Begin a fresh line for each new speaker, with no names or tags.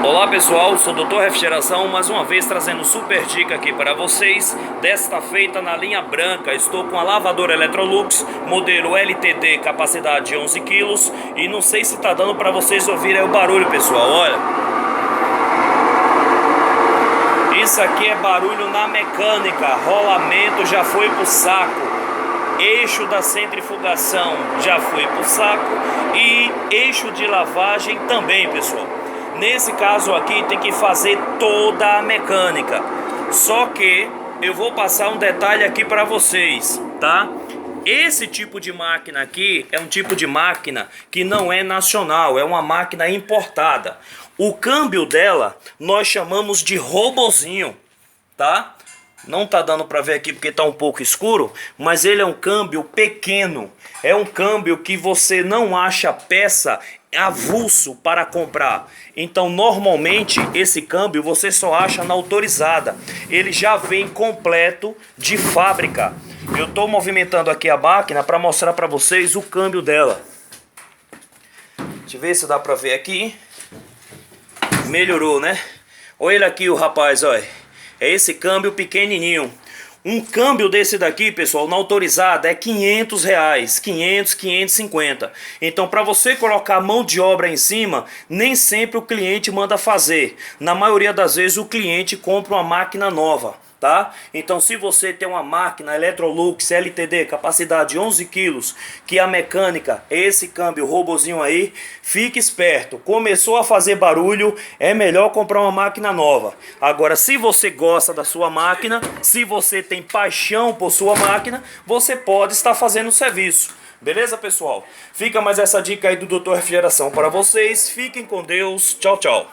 Olá pessoal, sou o Dr. Refrigeração, mais uma vez trazendo super dica aqui para vocês. Desta feita na linha branca, estou com a lavadora Electrolux, modelo LTD, capacidade de 11 kg. E não sei se está dando para vocês ouvirem o barulho, pessoal, olha. Isso aqui é barulho na mecânica, rolamento já foi pro saco. Eixo da centrifugação já foi pro saco e eixo de lavagem também, pessoal. Nesse caso aqui tem que fazer toda a mecânica. Só que eu vou passar um detalhe aqui para vocês, tá? Esse tipo de máquina aqui é um tipo de máquina que não é nacional, é uma máquina importada. O câmbio dela nós chamamos de robozinho, tá? Não tá dando para ver aqui porque tá um pouco escuro, mas ele é um câmbio pequeno. É um câmbio que você não acha peça avulso para comprar. Então normalmente esse câmbio você só acha na autorizada. Ele já vem completo de fábrica. Eu estou movimentando aqui a máquina para mostrar para vocês o câmbio dela. Deixa eu ver se dá para ver aqui. Melhorou, né? Olha ele aqui, o rapaz, olha. É esse câmbio pequenininho. Um câmbio desse daqui, pessoal, na autorizada é R$500, 500, 550. Então, para você colocar mão de obra em cima, nem sempre o cliente manda fazer. Na maioria das vezes o cliente compra uma máquina nova, tá? Então, se você tem uma máquina Electrolux LTD, capacidade 11 kg, que a mecânica é esse câmbio robozinho aí, fique esperto. Começou a fazer barulho, é melhor comprar uma máquina nova. Agora, se você gosta da sua máquina, se você tem paixão por sua máquina, você pode estar fazendo o serviço. Beleza, pessoal? Fica mais essa dica aí do Dr. Refrigeração para vocês. Fiquem com Deus. Tchau, tchau.